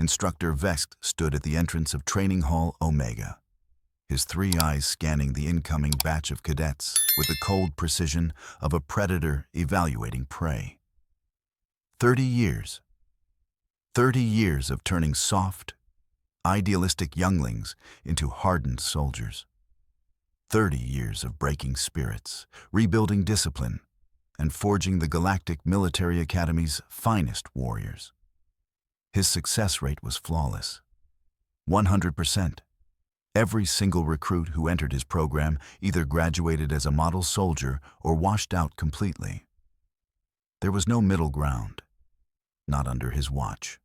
Instructor Vex stood at the entrance of Training Hall Omega, his three eyes scanning the incoming batch of cadets with the cold precision of a predator evaluating prey. 30 years. 30 years of turning soft, idealistic younglings into hardened soldiers. 30 years of breaking spirits, rebuilding discipline, and forging the Galactic Military Academy's finest warriors. His success rate was flawless. 100%. Every single recruit who entered his program either graduated as a model soldier or washed out completely. There was no middle ground, not under his watch.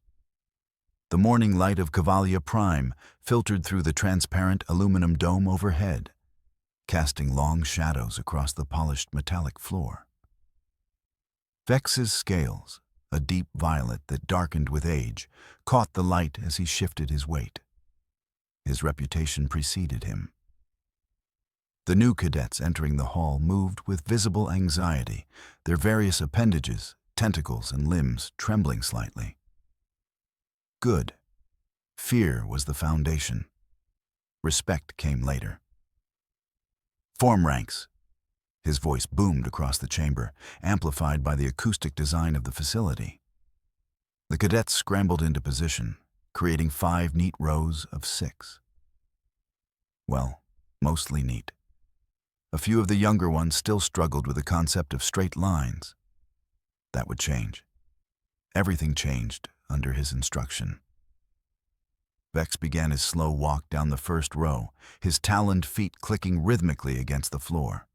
The morning light of Cavalia Prime filtered through the transparent aluminum dome overhead, casting long shadows across the polished metallic floor. Vex's scales, a deep violet that darkened with age, caught the light as he shifted his weight. His reputation preceded him. The new cadets entering the hall moved with visible anxiety, their various appendages, tentacles, and limbs trembling slightly. Good. Fear was the foundation. Respect came later. Form ranks. His voice boomed across the chamber, amplified by the acoustic design of the facility. The cadets scrambled into position, creating 5 neat rows of 6. Well, mostly neat. A few of the younger ones still struggled with the concept of straight lines. That would change. Everything changed under his instruction. Vex began his slow walk down the first row, his taloned feet clicking rhythmically against the floor.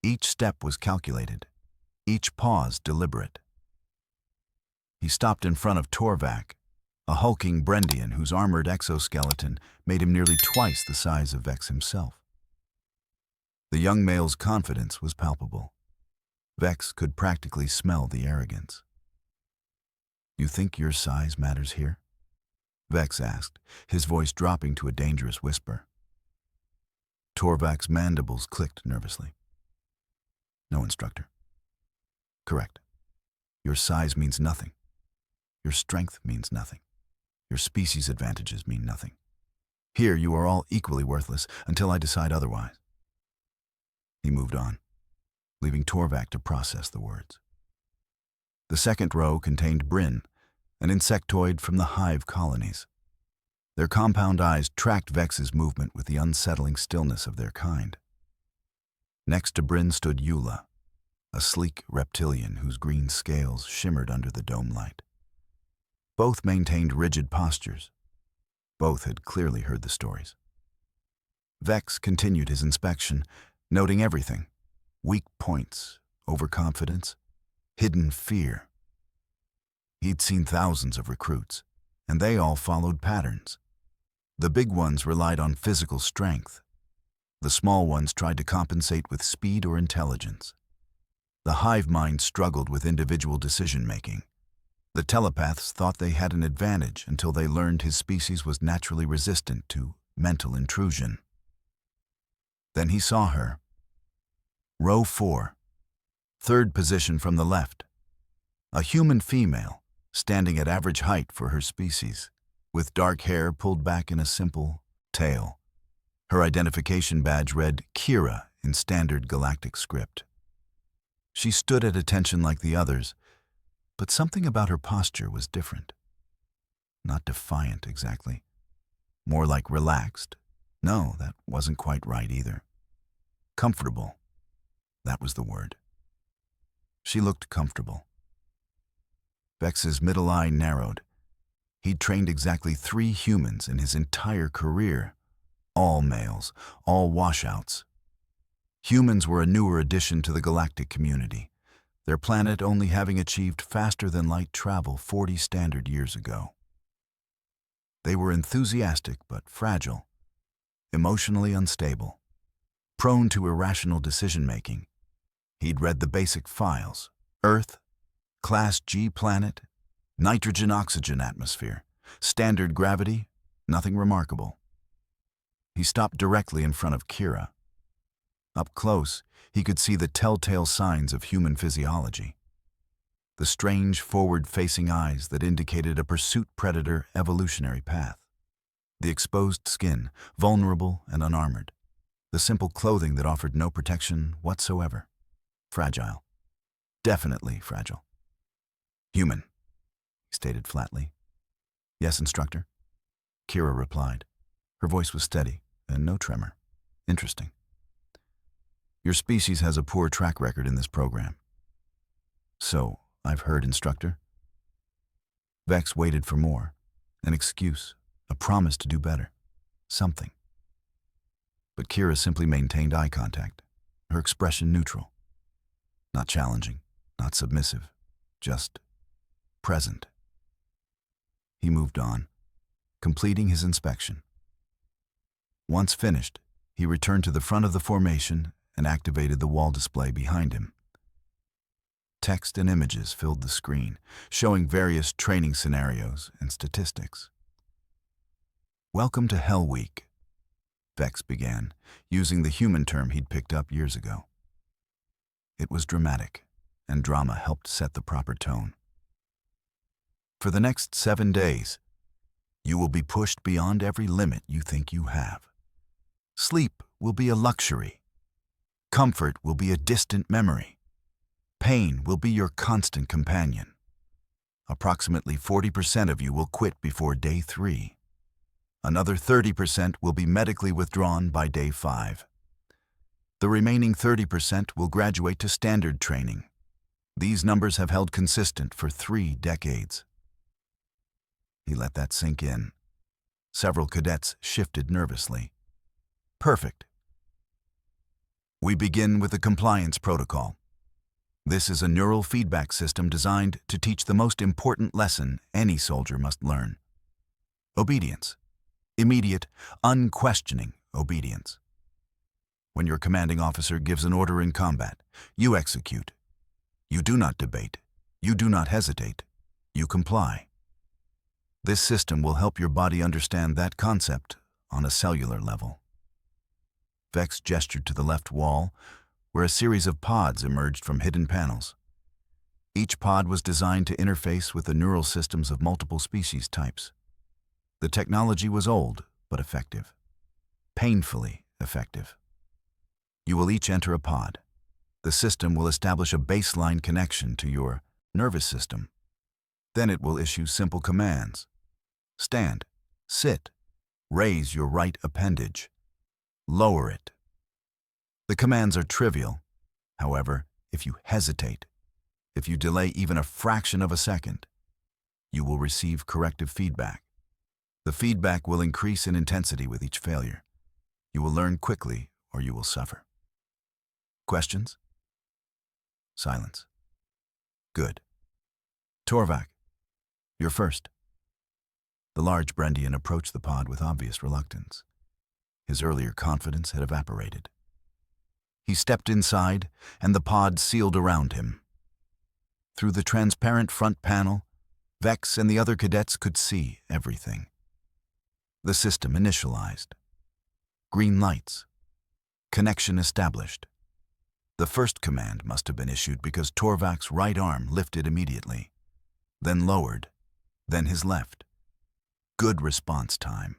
Each step was calculated, each pause deliberate. He stopped in front of Torvac, a hulking Brendian whose armored exoskeleton made him nearly twice the size of Vex himself. The young male's confidence was palpable. Vex could practically smell the arrogance. "You think your size matters here?" Vex asked, his voice dropping to a dangerous whisper. Torvac's mandibles clicked nervously. "No, instructor." "Correct. Your size means nothing. Your strength means nothing. Your species advantages mean nothing. Here you are all equally worthless until I decide otherwise." He moved on, leaving Torvac to process the words. The second row contained Bryn, an insectoid from the hive colonies. Their compound eyes tracked Vex's movement with the unsettling stillness of their kind. Next to Bryn stood Eula, a sleek reptilian whose green scales shimmered under the dome light. Both maintained rigid postures. Both had clearly heard the stories. Vex continued his inspection, noting everything: weak points, overconfidence, hidden fear. He'd seen thousands of recruits, and they all followed patterns. The big ones relied on physical strength. The small ones tried to compensate with speed or intelligence. The hive mind struggled with individual decision-making. The telepaths thought they had an advantage until they learned his species was naturally resistant to mental intrusion. Then he saw her. Row 4, third position from the left. A human female, standing at average height for her species, with dark hair pulled back in a simple tail. Her identification badge read Kira in standard galactic script. She stood at attention like the others, but something about her posture was different. Not defiant exactly. More like relaxed. No, that wasn't quite right either. Comfortable. That was the word. She looked comfortable. Vex's middle eye narrowed. He'd trained exactly 3 humans in his entire career. All males, all washouts. Humans were a newer addition to the galactic community, their planet only having achieved faster-than-light travel 40 standard years ago. They were enthusiastic but fragile, emotionally unstable, prone to irrational decision-making. He'd read the basic files: Earth, Class G planet, nitrogen-oxygen atmosphere, standard gravity, nothing remarkable. He stopped directly in front of Kira. Up close, he could see the telltale signs of human physiology. the strange forward-facing eyes that indicated a pursuit predator evolutionary path. The exposed skin, vulnerable and unarmored. The simple clothing that offered no protection whatsoever. Fragile. Definitely fragile. Human, he stated flatly. Yes, instructor? Kira replied. Her voice was steady and no tremor. Interesting. Your species has a poor track record in this program. So, I've heard, instructor. Vex waited for more. An excuse, a promise to do better. Something. But Kira simply maintained eye contact, her expression neutral. Not challenging, not submissive, just present. He moved on, completing his inspection. Once finished, he returned to the front of the formation and activated the wall display behind him. Text and images filled the screen, showing various training scenarios and statistics. Welcome to Hell Week, Vex began, using the human term he'd picked up years ago. It was dramatic, and drama helped set the proper tone. For the next 7 days, you will be pushed beyond every limit you think you have. Sleep will be a luxury. Comfort will be a distant memory. Pain will be your constant companion. Approximately 40% of you will quit before day 3. Another 30% will be medically withdrawn by day 5. The remaining 30% will graduate to standard training. These numbers have held consistent for 3 decades. He let that sink in. Several cadets shifted nervously. Perfect. We begin with the compliance protocol. This is a neural feedback system designed to teach the most important lesson any soldier must learn. Obedience. Immediate, unquestioning obedience. When your commanding officer gives an order in combat, you execute. You do not debate. You do not hesitate. You comply. This system will help your body understand that concept on a cellular level. Vex gestured to the left wall, where a series of pods emerged from hidden panels. Each pod was designed to interface with the neural systems of multiple species types. The technology was old, but effective. Painfully effective. You will each enter a pod. The system will establish a baseline connection to your nervous system. Then it will issue simple commands. Stand, sit, raise your right appendage, lower it. The commands are trivial. However, if you hesitate, if you delay even a fraction of a second, you will receive corrective feedback. The feedback will increase in intensity with each failure. You will learn quickly or you will suffer. Questions? Silence. Good. Torvak, you're first. The large Brendian approached the pod with obvious reluctance. His earlier confidence had evaporated. He stepped inside, and the pod sealed around him. Through the transparent front panel, Vex and the other cadets could see everything. The system initialized. Green lights. Connection established. The first command must have been issued because Torvak's right arm lifted immediately, then lowered, then his left. Good response time.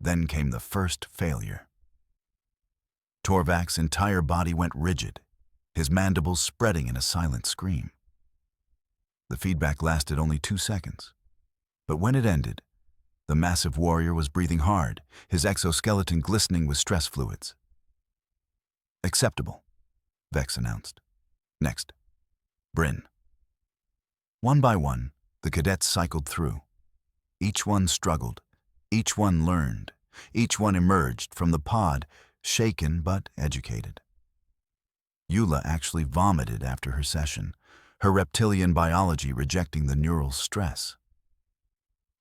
Then came the first failure. Torvak's entire body went rigid, his mandibles spreading in a silent scream. The feedback lasted only 2 seconds, but when it ended, the massive warrior was breathing hard, his exoskeleton glistening with stress fluids. Acceptable, Vex announced. Next, Bryn. One by one, the cadets cycled through. Each one struggled, each one learned, each one emerged from the pod, shaken but educated. Eula actually vomited after her session, her reptilian biology rejecting the neural stress.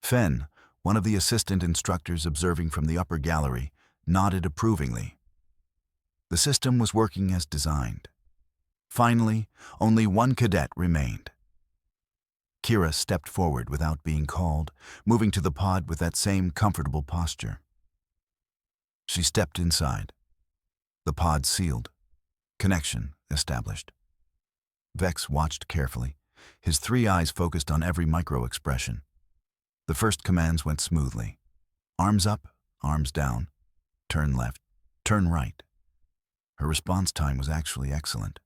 Fen, one of the assistant instructors observing from the upper gallery, nodded approvingly. The system was working as designed. Finally, only one cadet remained. Kira stepped forward without being called, moving to the pod with that same comfortable posture. She stepped inside. The pod sealed. Connection established. Vex watched carefully, his 3 eyes focused on every micro-expression. The first commands went smoothly. Arms up, arms down, turn left, turn right. Her response time was actually excellent,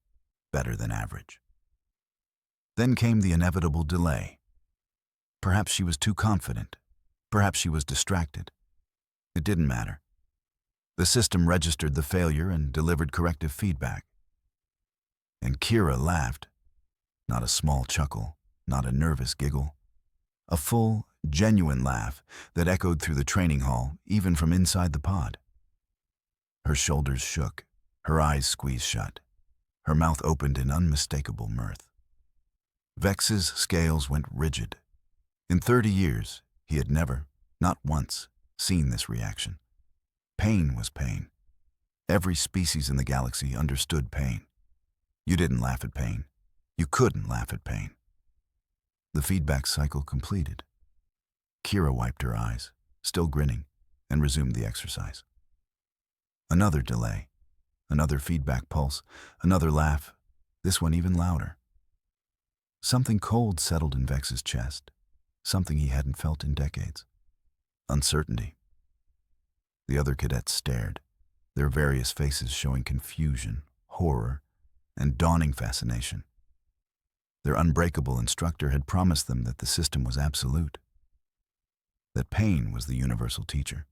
better than average. Then came the inevitable delay. Perhaps she was too confident. Perhaps she was distracted. It didn't matter. The system registered the failure and delivered corrective feedback. And Kira laughed. Not a small chuckle, not a nervous giggle. A full, genuine laugh that echoed through the training hall, even from inside the pod. Her shoulders shook, her eyes squeezed shut, her mouth opened in unmistakable mirth. Vex's scales went rigid. In 30 years, he had never, not once, seen this reaction. Pain was pain. Every species in the galaxy understood pain. You didn't laugh at pain. You couldn't laugh at pain. The feedback cycle completed. Kira wiped her eyes, still grinning, and resumed the exercise. Another delay, another feedback pulse, another laugh, this one even louder. Something cold settled in Vex's chest, something he hadn't felt in decades. Uncertainty. The other cadets stared, their various faces showing confusion, horror, and dawning fascination. Their unbreakable instructor had promised them that the system was absolute, that pain was the universal teacher.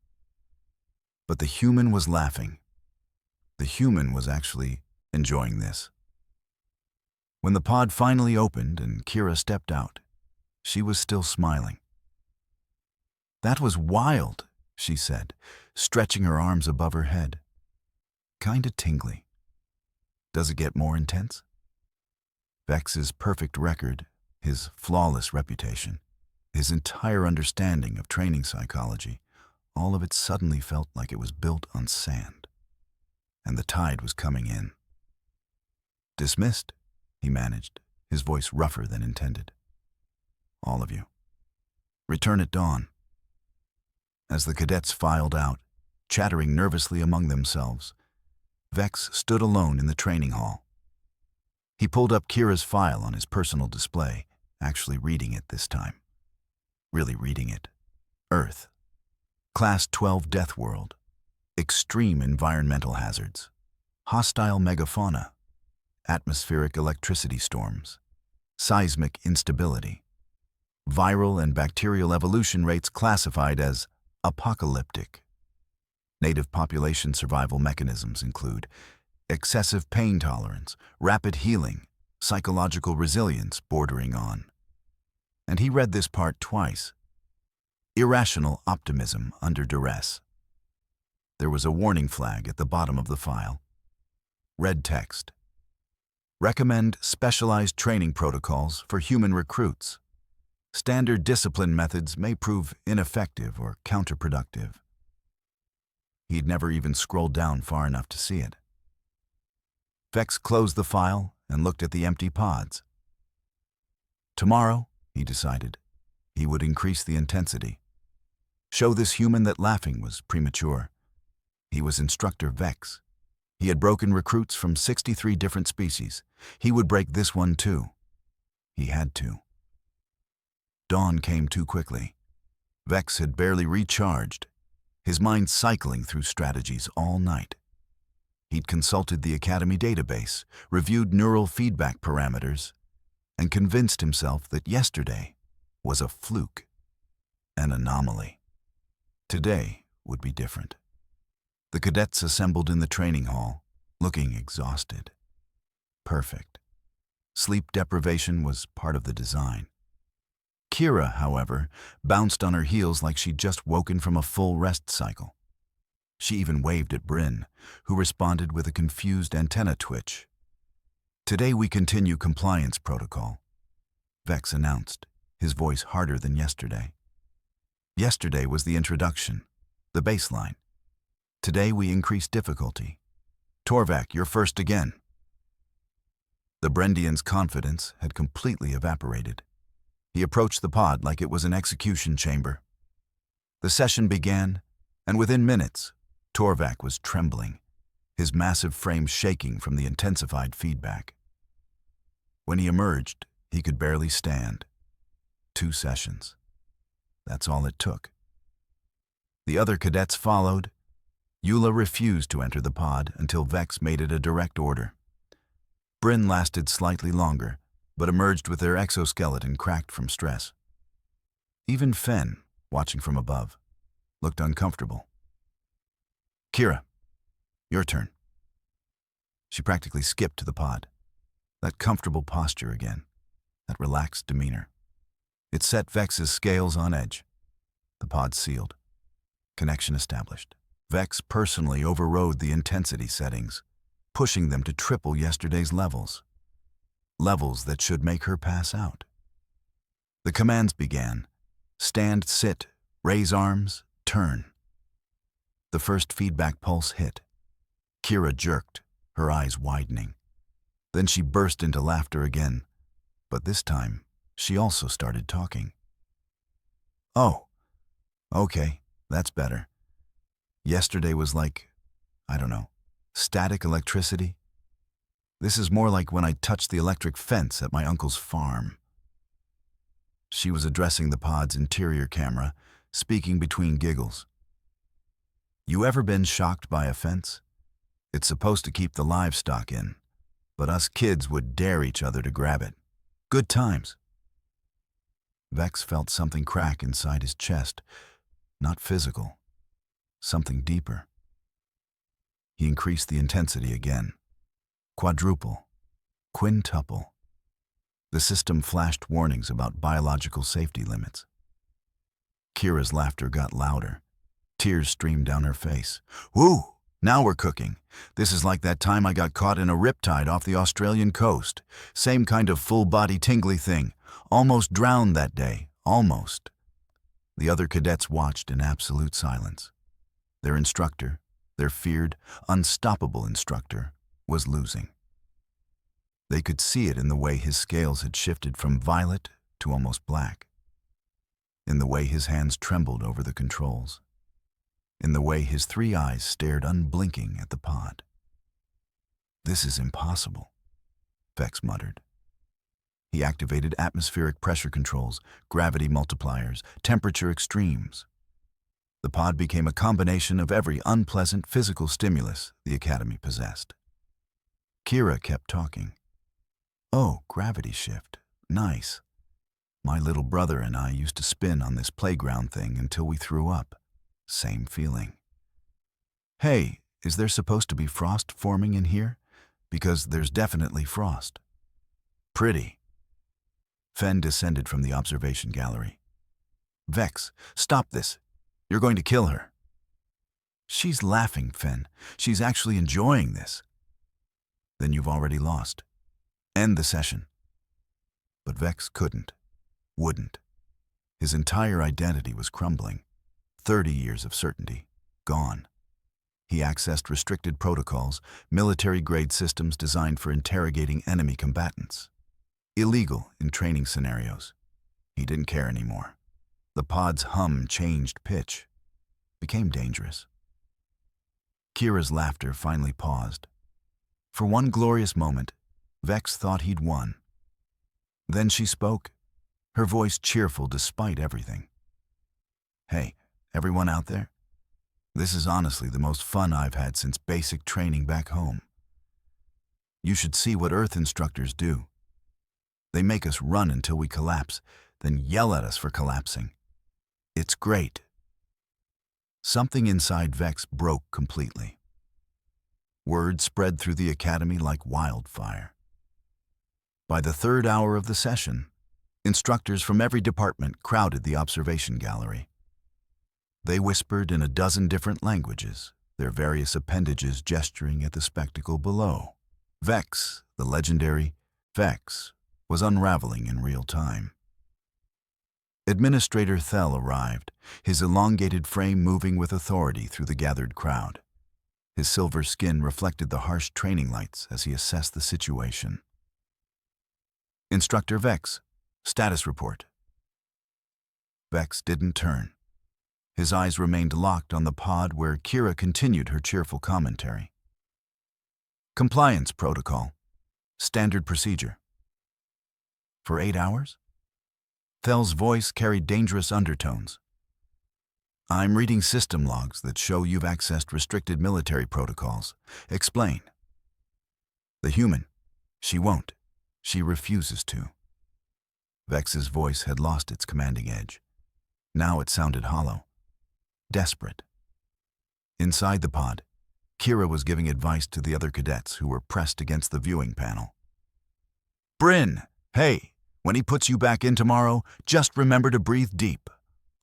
But the human was laughing. The human was actually enjoying this. When the pod finally opened and Kira stepped out, she was still smiling. "That was wild," she said, stretching her arms above her head. "Kinda tingly. Does it get more intense?" Vex's perfect record, his flawless reputation, his entire understanding of training psychology, all of it suddenly felt like it was built on sand. And the tide was coming in. "Dismissed," he managed, his voice rougher than intended. "All of you. Return at dawn." As the cadets filed out, chattering nervously among themselves, Vex stood alone in the training hall. He pulled up Kira's file on his personal display, actually reading it this time. Really reading it. Earth. Class 12 Deathworld. Extreme environmental hazards. Hostile megafauna. Atmospheric electricity storms. Seismic instability. Viral and bacterial evolution rates classified as apocalyptic. Native population survival mechanisms include excessive pain tolerance, rapid healing, psychological resilience bordering on. And he read this part twice. Irrational optimism under duress. There was a warning flag at the bottom of the file. Red text. Recommend specialized training protocols for human recruits. Standard discipline methods may prove ineffective or counterproductive. He'd never even scrolled down far enough to see it. Vex closed the file and looked at the empty pods. Tomorrow, he decided, he would increase the intensity. Show this human that laughing was premature. He was Instructor Vex. He had broken recruits from 63 different species. He would break this one too. He had to. Dawn came too quickly. Vex had barely recharged, his mind cycling through strategies all night. He'd consulted the Academy database, reviewed neural feedback parameters, and convinced himself that yesterday was a fluke, an anomaly. Today would be different. The cadets assembled in the training hall, looking exhausted. Perfect. Sleep deprivation was part of the design. Kira, however, bounced on her heels like she'd just woken from a full rest cycle. She even waved at Bryn, who responded with a confused antenna twitch. "Today we continue compliance protocol," Vex announced, his voice harder than yesterday. Yesterday was the introduction, the baseline. Today we increase difficulty. Torvak, you're first again. The Brendian's confidence had completely evaporated. He approached the pod like it was an execution chamber. The session began, and within minutes, Torvak was trembling, his massive frame shaking from the intensified feedback. When he emerged, He could barely stand. 2 sessions. That's all it took. The other cadets followed. Eula refused to enter the pod until Vex made it a direct order. Bryn lasted slightly longer, but emerged with their exoskeleton cracked from stress. Even Fen, watching from above, looked uncomfortable. Kira, your turn. She practically skipped to the pod. That comfortable posture again, that relaxed demeanor. It set Vex's scales on edge. The pod sealed. Connection established. Vex personally overrode the intensity settings, pushing them to triple yesterday's levels. Levels that should make her pass out. The commands began. Stand, sit, raise arms, turn. The first feedback pulse hit. Kira jerked, her eyes widening. Then she burst into laughter again, but this time, she also started talking. Oh, okay, that's better. Yesterday was like, I don't know, static electricity? This is more like when I touched the electric fence at my uncle's farm. She was addressing the pod's interior camera, speaking between giggles. You ever been shocked by a fence? It's supposed to keep the livestock in, but us kids would dare each other to grab it. Good times. Vex felt something crack inside his chest, not physical, something deeper. He increased the intensity again. Quadruple, quintuple. The system flashed warnings about biological safety limits. Kira's laughter got louder. Tears streamed down her face. Woo! Now we're cooking. This is like that time I got caught in a riptide off the Australian coast. Same kind of full-body tingly thing. Almost drowned that day. Almost. The other cadets watched in absolute silence. Their instructor, their feared, unstoppable instructor, was losing. They could see it in the way his scales had shifted from violet to almost black. In the way his hands trembled over the controls. In the way his 3 eyes stared unblinking at the pod. This is impossible, Vex muttered. He activated atmospheric pressure controls, gravity multipliers, temperature extremes. The pod became a combination of every unpleasant physical stimulus the Academy possessed. Kira kept talking. Oh, gravity shift. Nice. My little brother and I used to spin on this playground thing until we threw up. Same feeling. Hey, is there supposed to be frost forming in here? Because there's definitely frost. Pretty. Fen descended from the observation gallery. Vex, stop this. You're going to kill her. She's laughing, Fen. She's actually enjoying this. Then you've already lost. End the session. But Vex couldn't, wouldn't. His entire identity was crumbling. 30 years of certainty, gone. He accessed restricted protocols, military-grade systems designed for interrogating enemy combatants. Illegal in training scenarios. He didn't care anymore. The pod's hum changed pitch, became dangerous. Kira's laughter finally paused. For one glorious moment, Vex thought he'd won. Then she spoke, her voice cheerful despite everything. Hey, everyone out there? This is honestly the most fun I've had since basic training back home. You should see what Earth instructors do. They make us run until we collapse, then yell at us for collapsing. It's great. Something inside Vex broke completely. Word spread through the Academy like wildfire. By the 3rd hour of the session, instructors from every department crowded the observation gallery. They whispered in a dozen different languages, their various appendages gesturing at the spectacle below. Vex, the legendary Vex, was unraveling in real time. Administrator Thel arrived, his elongated frame moving with authority through the gathered crowd. His silver skin reflected the harsh training lights as he assessed the situation. Instructor Vex, status report. Vex didn't turn. His eyes remained locked on the pod where Kira continued her cheerful commentary. Compliance protocol. Standard procedure. For 8 hours? Thel's voice carried dangerous undertones. I'm reading system logs that show you've accessed restricted military protocols. Explain. The human. She won't. She refuses to. Vex's voice had lost its commanding edge. Now it sounded hollow. Desperate. Inside the pod, Kira was giving advice to the other cadets who were pressed against the viewing panel. Bryn, hey, when he puts you back in tomorrow, just remember to breathe deep.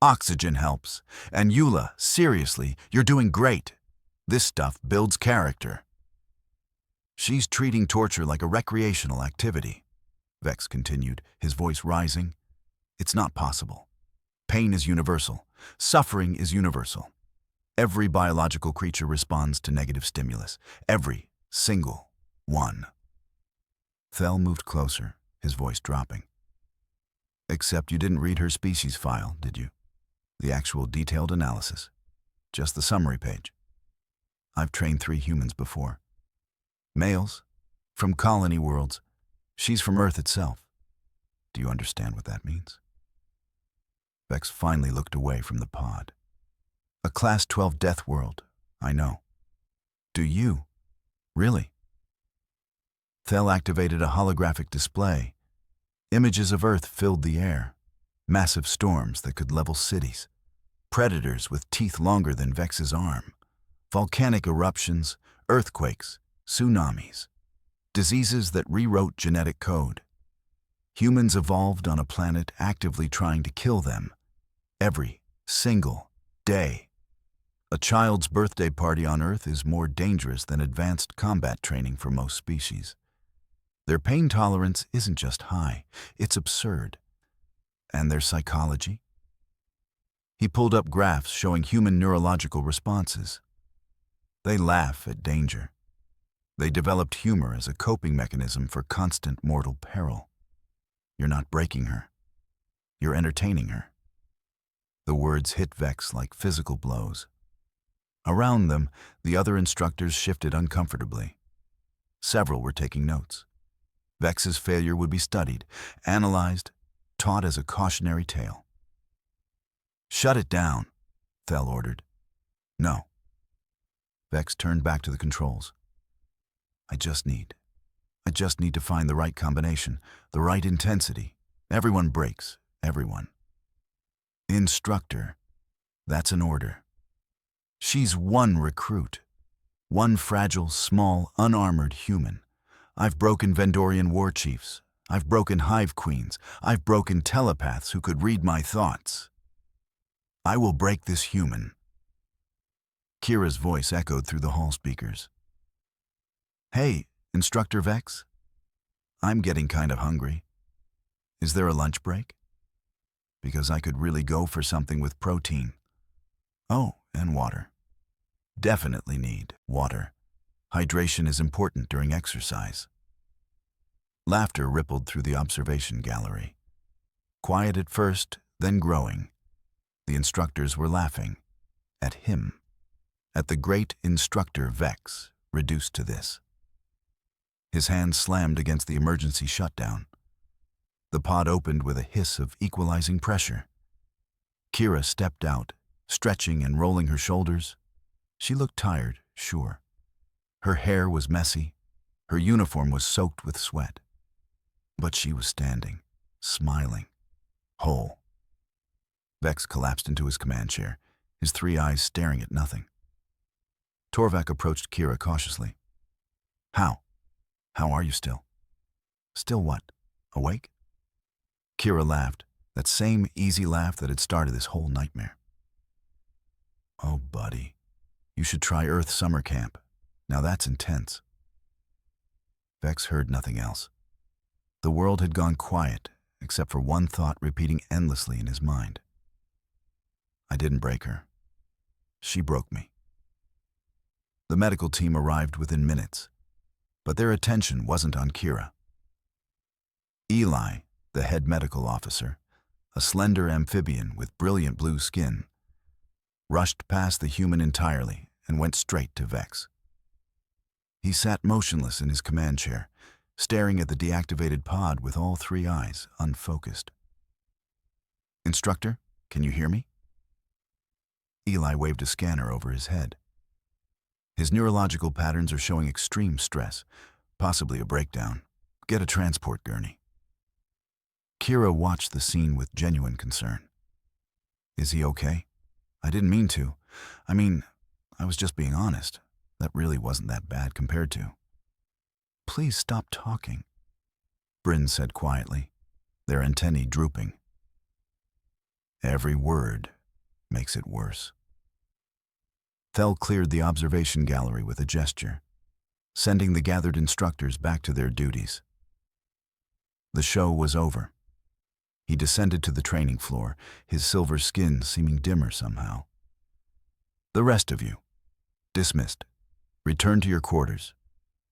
Oxygen helps. And Eula, seriously, you're doing great. This stuff builds character. She's treating torture like a recreational activity, Vex continued, his voice rising. It's not possible. Pain is universal. Suffering is universal. Every biological creature responds to negative stimulus. Every single one. Thel moved closer, his voice dropping. Except you didn't read her species file, did you? The actual detailed analysis. Just the summary page. I've trained 3 humans before. Males, from colony worlds. She's from Earth itself. Do you understand what that means? Vex finally looked away from the pod. A Class 12 Deathworld, I know. Do you? Really? Thel activated a holographic display. Images of Earth filled the air. Massive storms that could level cities. Predators with teeth longer than Vex's arm. Volcanic eruptions, earthquakes, tsunamis. Diseases that rewrote genetic code. Humans evolved on a planet actively trying to kill them. Every single day. A child's birthday party on Earth is more dangerous than advanced combat training for most species. Their pain tolerance isn't just high, it's absurd. And their psychology? He pulled up graphs showing human neurological responses. They laugh at danger. They developed humor as a coping mechanism for constant mortal peril. You're not breaking her. You're entertaining her. The words hit Vex like physical blows. Around them, the other instructors shifted uncomfortably. Several were taking notes. Vex's failure would be studied, analyzed, taught as a cautionary tale. Shut it down, Thel ordered. No. Vex turned back to the controls. I just need to find the right combination, the right intensity. Everyone breaks, everyone. Instructor, that's an order. She's one recruit, one fragile, small, unarmored human. I've broken Vendorian war chiefs. I've broken hive queens. I've broken telepaths who could read my thoughts. I will break this human. Kira's voice echoed through the hall speakers. Hey, Instructor Vex? I'm getting kind of hungry. Is there a lunch break? Because I could really go for something with protein. Oh, and water. Definitely need water. Hydration is important during exercise. Laughter rippled through the observation gallery. Quiet at first, then growing. The instructors were laughing. At him. At the great Instructor Vex, reduced to this. His hand slammed against the emergency shutdown. The pod opened with a hiss of equalizing pressure. Kira stepped out, stretching and rolling her shoulders. She looked tired, sure. Her hair was messy. Her uniform was soaked with sweat. But she was standing, smiling, whole. Vex collapsed into his command chair, his 3 eyes staring at nothing. Torvak approached Kira cautiously. How? How are you still? Still what? Awake? Kira laughed, that same easy laugh that had started this whole nightmare. Oh, buddy, you should try Earth summer camp. Now that's intense. Vex heard nothing else. The world had gone quiet, except for one thought repeating endlessly in his mind. I didn't break her. She broke me. The medical team arrived within minutes, but their attention wasn't on Kira. Eli, the head medical officer, a slender amphibian with brilliant blue skin, rushed past the human entirely and went straight to Vex. He sat motionless in his command chair, staring at the deactivated pod with all three eyes unfocused. "Instructor, can you hear me?" Eli waved a scanner over his head. "His neurological patterns are showing extreme stress, possibly a breakdown. Get a transport gurney." Kira watched the scene with genuine concern. "Is he okay? I didn't mean to. I was just being honest. That really wasn't that bad compared to." "Please stop talking," Bryn said quietly, their antennae drooping. "Every word makes it worse." Thel cleared the observation gallery with a gesture, sending the gathered instructors back to their duties. The show was over. He descended to the training floor, his silver skin seeming dimmer somehow. "The rest of you, dismissed. Return to your quarters.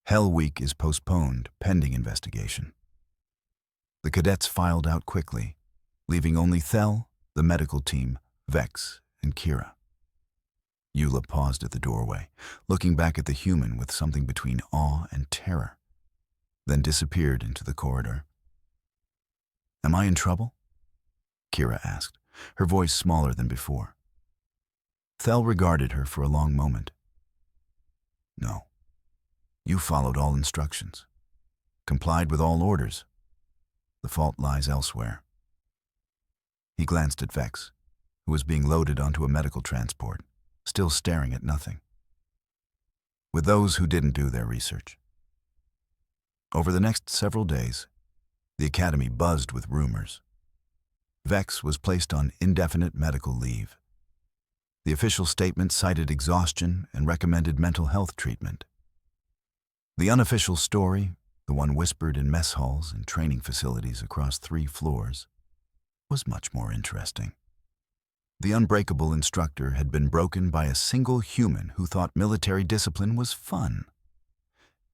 Hell Week is postponed pending investigation." The cadets filed out quickly, leaving only Thel, the medical team, Vex, and Kira. Eula paused at the doorway, looking back at the human with something between awe and terror, then disappeared into the corridor. "Am I in trouble?" Kira asked, her voice smaller than before. Thel regarded her for a long moment. "No. You followed all instructions, complied with all orders. The fault lies elsewhere." He glanced at Vex, who was being loaded onto a medical transport, still staring at nothing. With those who didn't do their research. Over the next several days, the academy buzzed with rumors. Vex was placed on indefinite medical leave. The official statement cited exhaustion and recommended mental health treatment. The unofficial story, the one whispered in mess halls and training facilities across 3 floors, was much more interesting. The unbreakable instructor had been broken by a single human who thought military discipline was fun.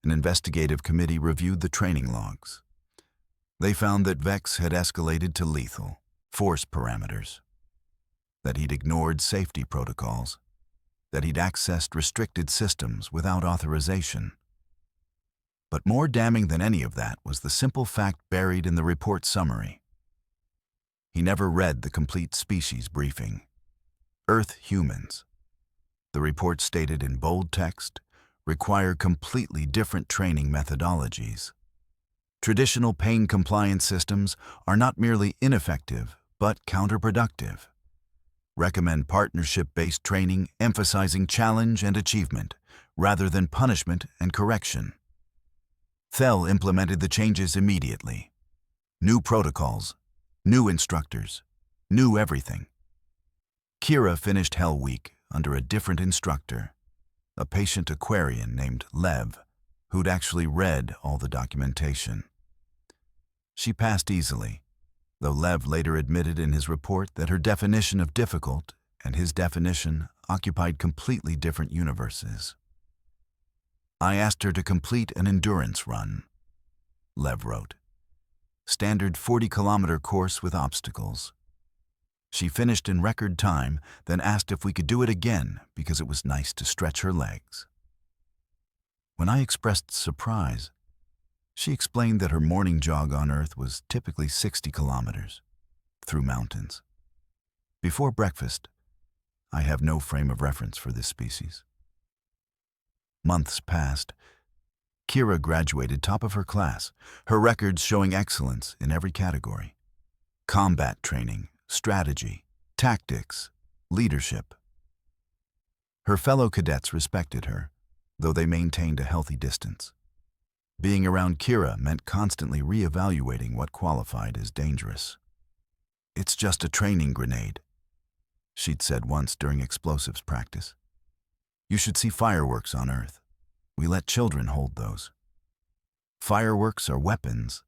An investigative committee reviewed the training logs. They found that Vex had escalated to lethal force parameters, that he'd ignored safety protocols, that he'd accessed restricted systems without authorization. But more damning than any of that was the simple fact buried in the report summary. He never read the complete species briefing. Earth humans, the report stated in bold text, require completely different training methodologies. Traditional pain compliance systems are not merely ineffective, but counterproductive. Recommend partnership-based training emphasizing challenge and achievement, rather than punishment and correction. Thel implemented the changes immediately. New protocols, new instructors, new everything. Kira finished Hell Week under a different instructor, a patient Aquarian named Lev, who'd actually read all the documentation. She passed easily, though Lev later admitted in his report that her definition of difficult and his definition occupied completely different universes. "I asked her to complete an endurance run," Lev wrote. "Standard 40-kilometer course with obstacles. She finished in record time, then asked if we could do it again because it was nice to stretch her legs. When I expressed surprise, she explained that her morning jog on Earth was typically 60 kilometers, through mountains. Before breakfast, I have no frame of reference for this species." Months passed. Kira graduated top of her class, her records showing excellence in every category. Combat training, strategy, tactics, leadership. Her fellow cadets respected her, though they maintained a healthy distance. Being around Kira meant constantly re-evaluating what qualified as dangerous. "It's just a training grenade," she'd said once during explosives practice. "You should see fireworks on Earth. We let children hold those." "Fireworks are weapons?"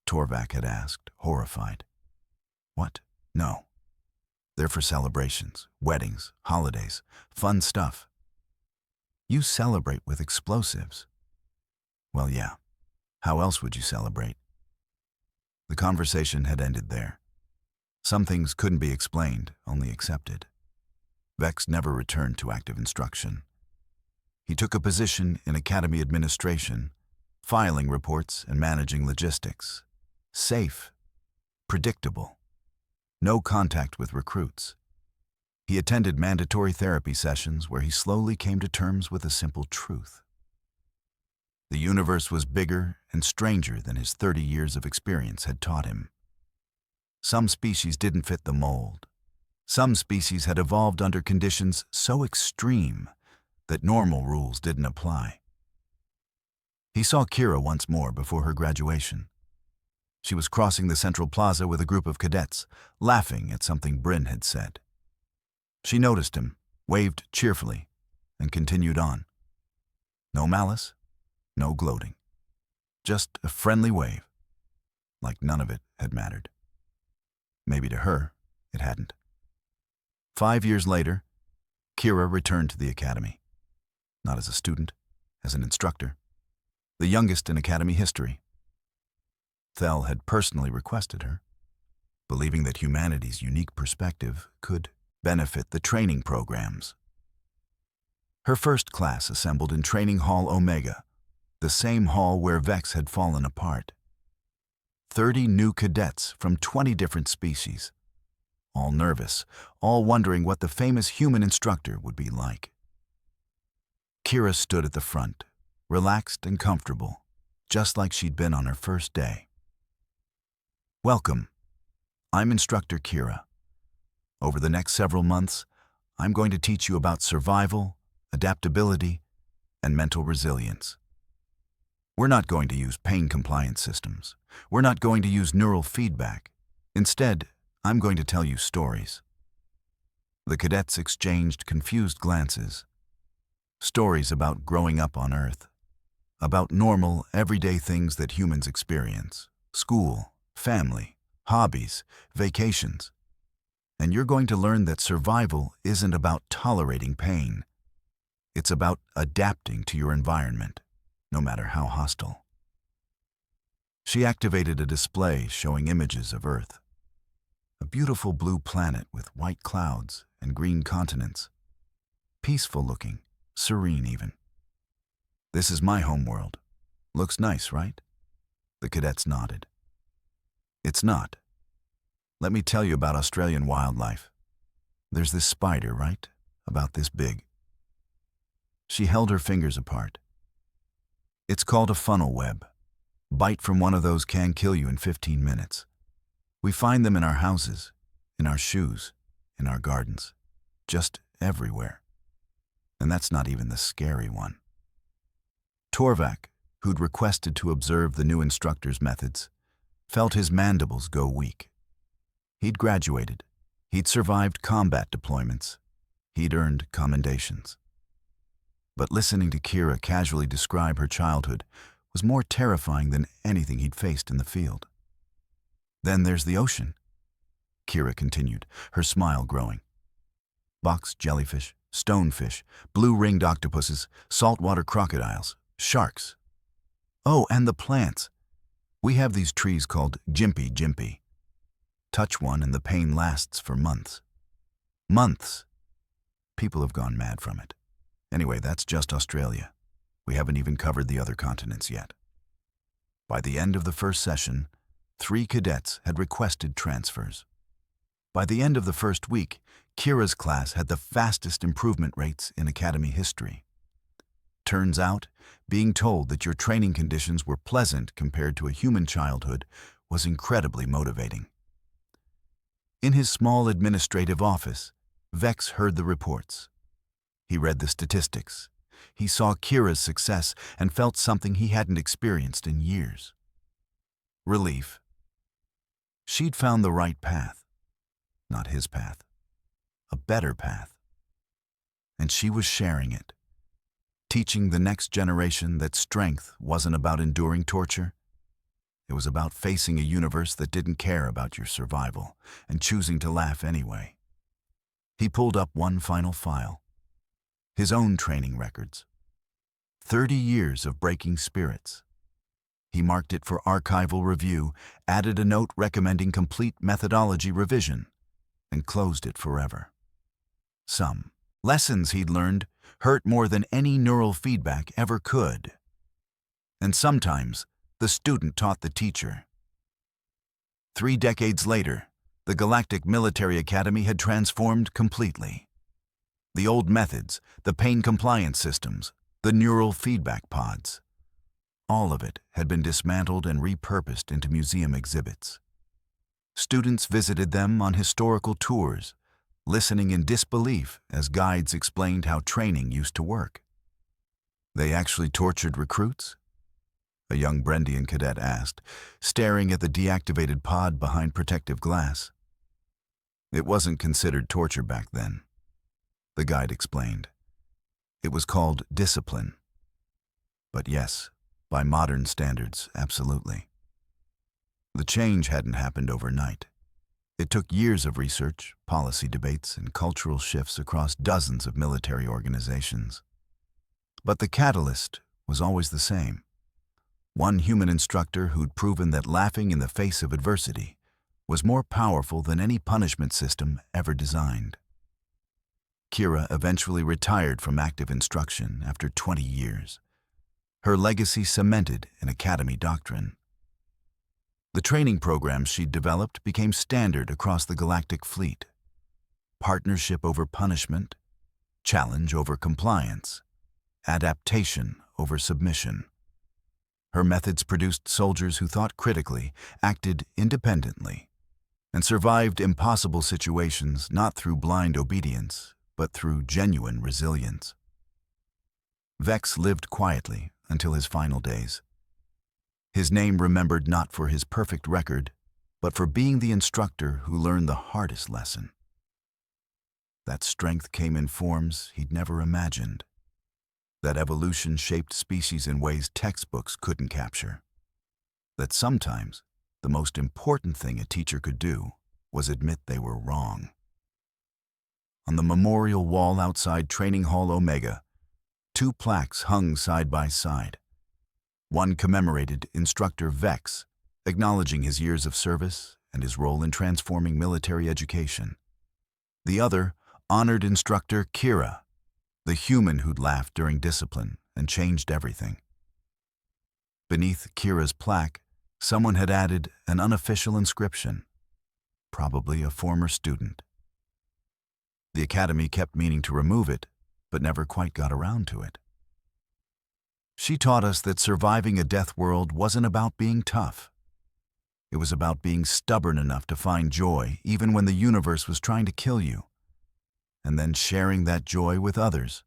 Torvak had asked, horrified. "What? No. They're for celebrations, weddings, holidays, fun stuff." "You celebrate with explosives." "Well, yeah. How else would you celebrate?" The conversation had ended there. Some things couldn't be explained, only accepted. Vex never returned to active instruction. He took a position in academy administration filing reports and managing logistics. Safe, predictable, no contact with recruits. He attended mandatory therapy sessions where he slowly came to terms with a simple truth. The universe was bigger and stranger than his 30 years of experience had taught him. Some species didn't fit the mold. Some species had evolved under conditions so extreme that normal rules didn't apply. He saw Kira once more before her graduation. She was crossing the central plaza with a group of cadets, laughing at something Bryn had said. She noticed him, waved cheerfully, and continued on. No malice, no gloating. Just a friendly wave, like none of it had mattered. Maybe to her, it hadn't. 5 years later, Kira returned to the academy. Not as a student, as an instructor. The youngest in academy history. Thel had personally requested her, believing that humanity's unique perspective could benefit the training programs. Her first class assembled in Training Hall Omega, the same hall where Vex had fallen apart. 30 new cadets from 20 different species, all nervous, all wondering what the famous human instructor would be like. Kira stood at the front, relaxed and comfortable, just like she'd been on her first day. Welcome. I'm Instructor Kira. Over the next several months, I'm going to teach you about survival, adaptability, and mental resilience. We're not going to use pain compliance systems. We're not going to use neural feedback. Instead, I'm going to tell you stories. The cadets exchanged confused glances. Stories about growing up on Earth, about normal, everyday things that humans experience. School, family, hobbies, vacations. And you're going to learn that survival isn't about tolerating pain. It's about adapting to your environment, no matter how hostile. She activated a display showing images of Earth. A beautiful blue planet with white clouds and green continents. Peaceful looking, serene even. This is my home world. Looks nice, right? The cadets nodded. It's not. Let me tell you about Australian wildlife. There's this spider, right? About this big. She held her fingers apart. It's called a funnel web. Bite from one of those can kill you in 15 minutes. We find them in our houses, in our shoes, in our gardens, just everywhere. And that's not even the scary one. Torvak, who'd requested to observe the new instructor's methods, felt his mandibles go weak. He'd graduated. He'd survived combat deployments. He'd earned commendations. But listening to Kira casually describe her childhood was more terrifying than anything he'd faced in the field. Then there's the ocean, Kira continued, her smile growing. Box jellyfish, stonefish, blue-ringed octopuses, saltwater crocodiles, sharks. Oh, and the plants. We have these trees called jimpy. Touch one and the pain lasts for months. Months. People have gone mad from it. Anyway, that's just Australia. We haven't even covered the other continents yet. By the end of the first session, 3 cadets had requested transfers. By the end of the first week, Kira's class had the fastest improvement rates in academy history. Turns out, being told that your training conditions were pleasant compared to a human childhood was incredibly motivating. In his small administrative office, Vex heard the reports. He read the statistics. He saw Kira's success and felt something he hadn't experienced in years. Relief. She'd found the right path. Not his path. A better path. And she was sharing it. Teaching the next generation that strength wasn't about enduring torture. It was about facing a universe that didn't care about your survival and choosing to laugh anyway. He pulled up one final file. His own training records. 30 years of breaking spirits. He marked it for archival review, added a note recommending complete methodology revision, and closed it forever. Some lessons he'd learned hurt more than any neural feedback ever could. And sometimes, the student taught the teacher. 3 decades later, the Galactic Military Academy had transformed completely. The old methods, the pain compliance systems, the neural feedback pods, all of it had been dismantled and repurposed into museum exhibits. Students visited them on historical tours, listening in disbelief as guides explained how training used to work. They actually tortured recruits? A young Brendian cadet asked, staring at the deactivated pod behind protective glass. It wasn't considered torture back then, the guide explained. It was called discipline. But yes, by modern standards, absolutely. The change hadn't happened overnight. It took years of research, policy debates, and cultural shifts across dozens of military organizations. But the catalyst was always the same. One human instructor who'd proven that laughing in the face of adversity was more powerful than any punishment system ever designed. Kira eventually retired from active instruction after 20 years. Her legacy cemented in academy doctrine. The training programs she'd developed became standard across the galactic fleet. Partnership over punishment, challenge over compliance, adaptation over submission. Her methods produced soldiers who thought critically, acted independently, and survived impossible situations not through blind obedience, but through genuine resilience. Vex lived quietly until his final days. His name remembered not for his perfect record, but for being the instructor who learned the hardest lesson. That strength came in forms he'd never imagined. That evolution shaped species in ways textbooks couldn't capture. That sometimes the most important thing a teacher could do was admit they were wrong. On the memorial wall outside Training Hall Omega, 2 plaques hung side by side. One commemorated Instructor Vex, acknowledging his years of service and his role in transforming military education. The other honored Instructor Kira, the human who'd laughed during discipline and changed everything. Beneath Kira's plaque, someone had added an unofficial inscription, probably a former student. The academy kept meaning to remove it, but never quite got around to it. She taught us that surviving a death world wasn't about being tough. It was about being stubborn enough to find joy even when the universe was trying to kill you, and then sharing that joy with others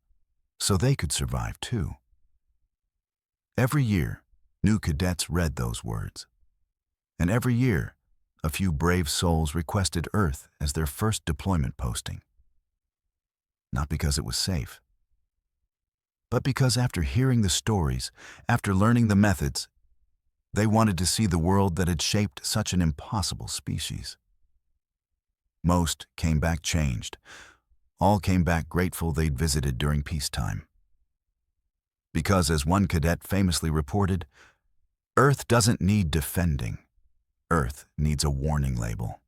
so they could survive too. Every year, new cadets read those words. And every year, a few brave souls requested Earth as their first deployment posting. Not because it was safe, but because after hearing the stories, after learning the methods, they wanted to see the world that had shaped such an impossible species. Most came back changed. All came back grateful they'd visited during peacetime. Because, as one cadet famously reported, Earth doesn't need defending. Earth needs a warning label.